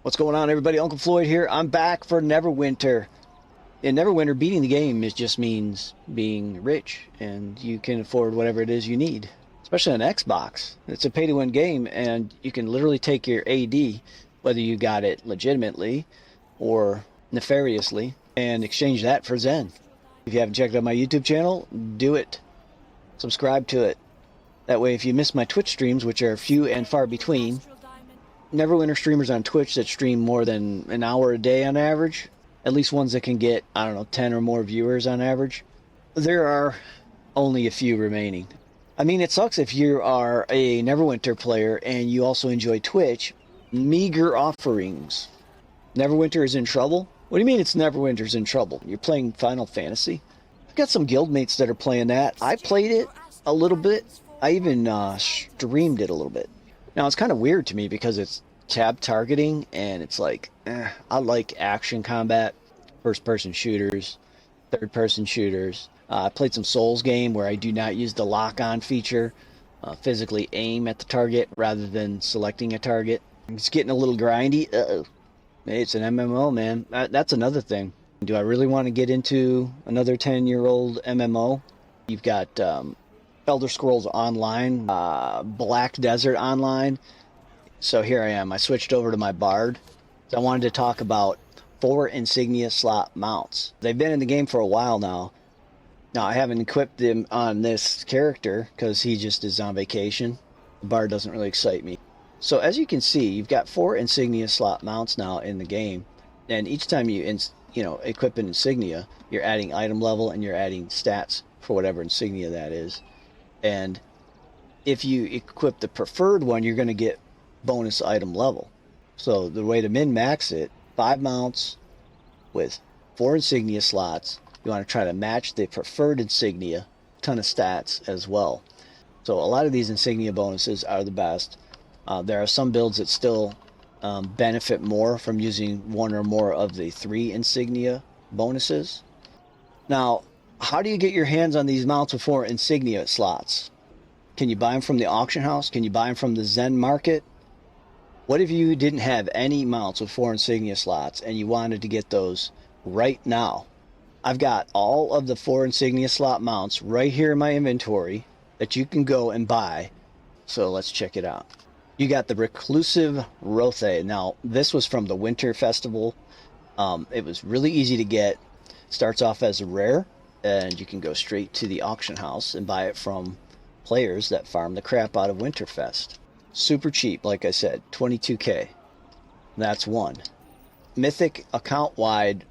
What's going on, everybody? Uncle Floyd here. I'm back for Neverwinter. In Neverwinter, beating the game just means being rich, and you can afford whatever it is you need, especially on Xbox. It's a pay-to-win game, and you can literally take your AD, whether you got it legitimately or nefariously, and exchange that for Zen. If you haven't checked out my YouTube channel, do it. Subscribe to it. That way, if you miss my Twitch streams, which are few and far between, Neverwinter streamers on Twitch that stream more than an hour a day on average, at least ones that can get, 10 or more viewers on average, there are only a few remaining. I mean, it sucks if you are a Neverwinter player and you also enjoy Twitch. Meager offerings. Neverwinter is in trouble? What do you mean it's Neverwinter's in trouble? You're playing Final Fantasy? I've got some guildmates that are playing that. I played it a little bit. I even streamed it a little bit. Now, it's kind of weird to me because it's tab targeting, and it's like, I like action combat, first-person shooters, third-person shooters. I played some Souls game where I do not use the lock-on feature, physically aim at the target rather than selecting a target. It's getting a little grindy. It's an MMO, man. That's another thing. Do I really want to get into another 10-year-old MMO? You've got Elder Scrolls Online, Black Desert Online. So here I am. I switched over to my Bard. So I wanted to talk about 4 Insignia slot mounts. They've been in the game for a while now. Now, I haven't equipped them on this character because he just is on vacation. The Bard doesn't really excite me. So as you can see, you've got 4 Insignia slot mounts now in the game. And each time you equip an Insignia, you're adding item level and you're adding stats for whatever Insignia that is. And if you equip the preferred one, you're going to get bonus item level. So the way to min-max it, 5 mounts with 4 Insignia slots. You want to try to match the preferred Insignia, ton of stats as well. So a lot of these Insignia bonuses are the best. There are some builds that still benefit more from using one or more of the 3 Insignia bonuses. Now, how do you get your hands on these mounts with 4 Insignia slots? Can you buy them from the auction house? Can you buy them from the Zen market? What if you didn't have any mounts with 4 Insignia slots and you wanted to get those right now? I've got all of the 4 Insignia slot mounts right here in my inventory that you can go and buy. So let's check it out. You got the Reclusive Rothe. Now, this was from the Winter Festival. It was really easy to get. Starts off as a rare, and you can go straight to the auction house and buy it from players that farm the crap out of Winterfest. Super cheap, like I said, 22k. That's one. Mythic account-wide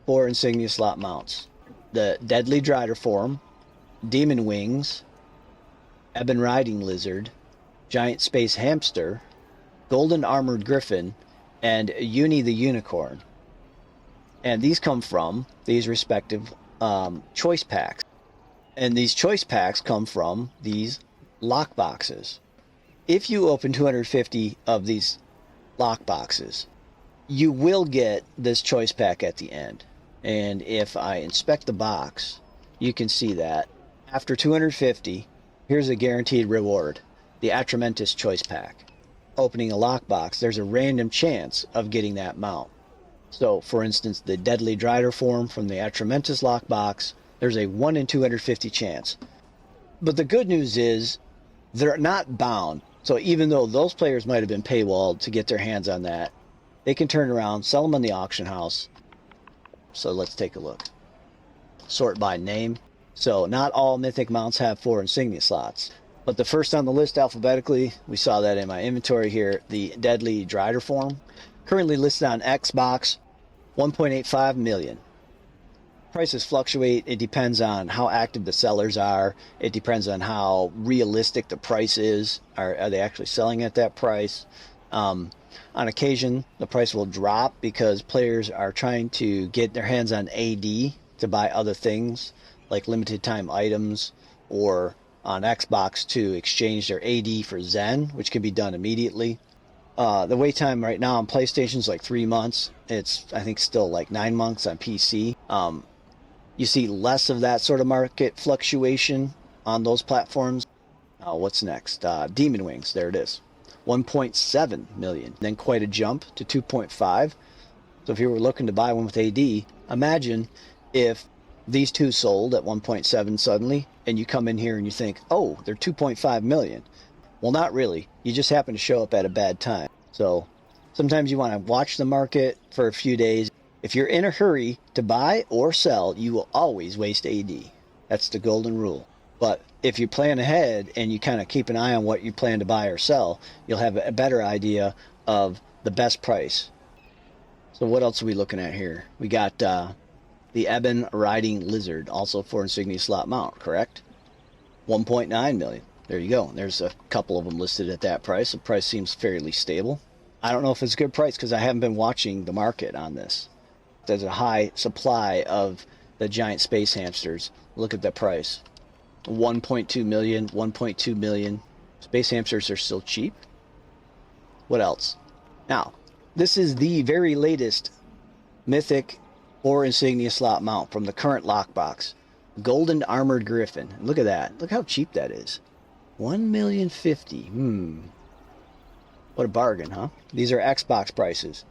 4 Insignia slot mounts. The Deadly Drider Form, Demon Wings, Ebon Riding Lizard, Giant Space Hamster, Golden Armored Griffin, and Uni the Unicorn. And these come from these respective choice packs. And these choice packs come from these lock boxes. If you open 250 of these lock boxes, you will get this choice pack at the end. And if I inspect the box, you can see that after 250, here's a guaranteed reward, the Atramentus choice pack. Opening a lockbox, there's a random chance of getting that mount. So, for instance, the Deadly Drider form from the Atramentus lockbox, there's a 1 in 250 chance. But the good news is, they're not bound. So even though those players might have been paywalled to get their hands on that, they can turn around, sell them on the auction house. So let's take a look. Sort by name. So not all Mythic mounts have 4 Insignia slots. But the first on the list alphabetically, we saw that in my inventory here, the Deadly Drider form. Currently listed on Xbox, 1.85 million. Prices fluctuate. It depends on how active the sellers are. It depends on how realistic the price is. Are they actually selling at that price? On occasion, the price will drop because players are trying to get their hands on AD to buy other things like limited time items, or on Xbox to exchange their AD for Zen, which can be done immediately. The wait time right now on PlayStation is like 3 months. It's, I think, still like 9 months on PC. You see less of that sort of market fluctuation on those platforms. What's next? Demon Wings. There it is. 1.7 million, then quite a jump to 2.5. So if you were looking to buy one with AD, imagine if these two sold at 1.7 suddenly, and you come in here and you think, oh, they're 2.5 million. Well, not really. You just happen to show up at a bad time. So sometimes you want to watch the market for a few days. If you're in a hurry to buy or sell, you will always waste AD. That's the golden rule. But if you plan ahead and you kind of keep an eye on what you plan to buy or sell, you'll have a better idea of the best price. So what else are we looking at here? We got the Ebon Riding Lizard, also for Insignia slot mount, correct? 1.9 million. There you go. There's a couple of them listed at that price. The price seems fairly stable. I don't know if it's a good price because I haven't been watching the market on this. There's a high supply of the giant space hamsters. Look at the price. 1.2 million, 1.2 million. Space hamsters are still cheap. What else? Now, this is the very latest Mythic or Insignia slot mount from the current lockbox. Golden Armored Griffin. Look at that. Look how cheap that is. 1,050,000. What a bargain, huh? These are Xbox prices.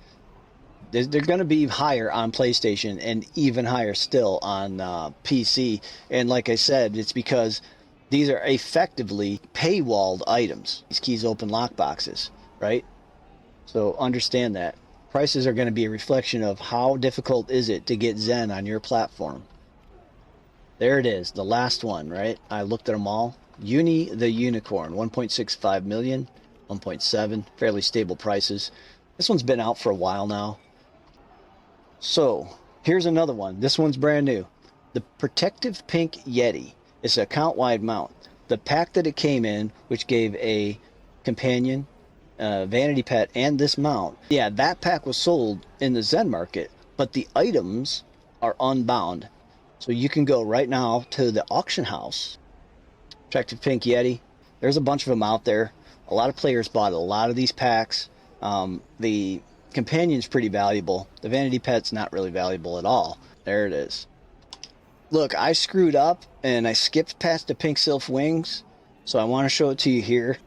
They're going to be higher on PlayStation and even higher still on PC. And like I said, it's because these are effectively paywalled items. These keys open lockboxes, right? So understand that. Prices are going to be a reflection of how difficult is it to get Zen on your platform. There it is, the last one, right? I looked at them all. Uni the Unicorn, 1.65 million, 1.7, fairly stable prices. This one's been out for a while now. So, here's another one. This one's brand new. The Protective Pink Yeti. It's an account-wide mount. The pack that it came in, which gave a companion, vanity pet, and this mount. Yeah, that pack was sold in the Zen market, but the items are unbound. So you can go right now to the auction house. Protective Pink Yeti. There's a bunch of them out there. A lot of players bought a lot of these packs. The companion's pretty valuable. The vanity pet's not really valuable at all. There it is. Look, I screwed up and I skipped past the pink sylph wings, so I want to show it to you here.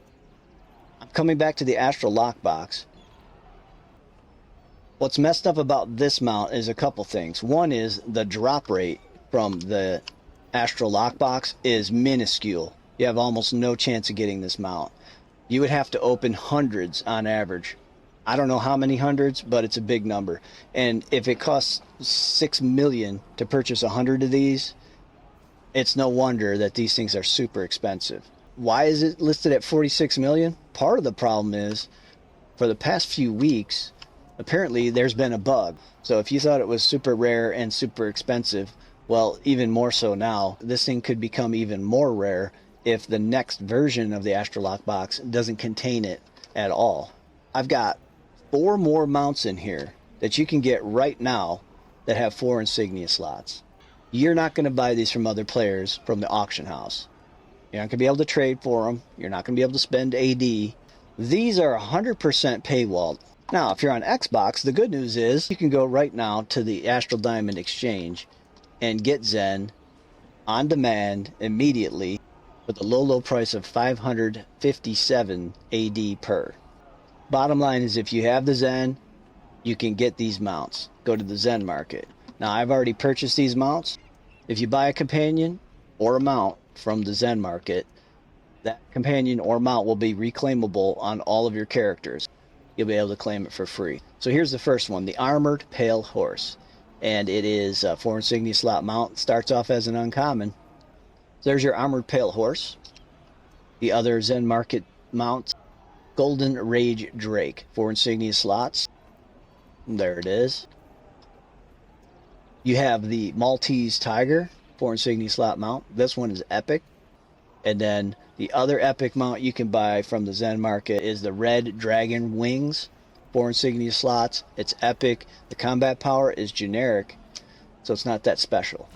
I'm coming back to the Astral Lockbox. What's messed up about this mount is a couple things. One is the drop rate from the Astral Lockbox is minuscule. You have almost no chance of getting this mount. You would have to open hundreds on average. I don't know how many hundreds, but it's a big number. And if it costs 6 million to purchase 100 of these, it's no wonder that these things are super expensive. Why is it listed at 46 million? Part of the problem is, for the past few weeks, apparently there's been a bug. So if you thought it was super rare and super expensive, well, even more so now. This thing could become even more rare if the next version of the Astral Lockbox doesn't contain it at all. I've got 4 more mounts in here that you can get right now that have 4 Insignia slots. You're not going to buy these from other players from the auction house. You're not going to be able to trade for them. You're not going to be able to spend AD. These are 100% paywalled. Now, if you're on Xbox, the good news is you can go right now to the Astral Diamond Exchange and get Zen on demand immediately with a low price of 557 AD per. Bottom line is, if you have the Zen, you can get these mounts. Go to the Zen market. Now, I've already purchased these mounts. If you buy a companion or a mount from the Zen market, that companion or mount will be reclaimable on all of your characters. You'll be able to claim it for free. So here's the first one, the Armored Pale Horse. And it is a 4 Insignia slot mount. Starts off as an uncommon. So there's your Armored Pale Horse. The other Zen market mount, Golden Rage Drake, 4 Insignia slots. There it is. You have the Maltese Tiger, 4 Insignia slot mount. This one is epic. And then the other epic mount you can buy from the Zen market is the Red Dragon Wings, 4 Insignia slots. It's epic. The combat power is generic, so it's not that special.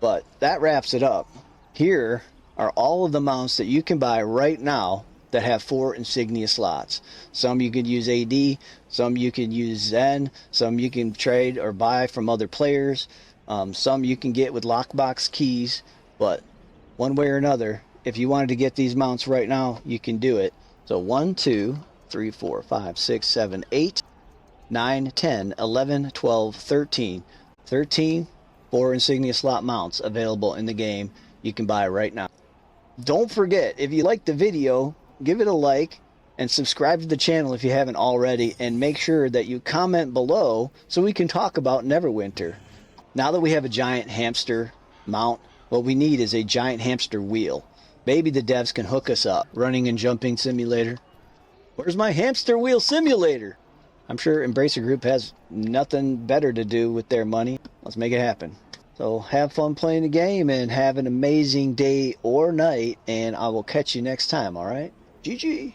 But that wraps it up. Here are all of the mounts that you can buy right now that have 4 Insignia slots. Some you can use AD, some you can use Zen, some you can trade or buy from other players, some you can get with lockbox keys. But one way or another, if you wanted to get these mounts right now, you can do it. So 1, 2, 3, 4, 5, 6, 7, 8, 9, 10, 11, 12, 13. 13 4 Insignia slot mounts available in the game. You can buy right now. Don't forget, if you liked the video, give it a like and subscribe to the channel if you haven't already, and make sure that you comment below so we can talk about Neverwinter. Now that we have a giant hamster mount, what we need is a giant hamster wheel. Maybe the devs can hook us up. Running and jumping simulator. Where's my hamster wheel simulator? I'm sure Embracer Group has nothing better to do with their money. Let's make it happen. So have fun playing the game and have an amazing day or night, and I will catch you next time, alright? GG!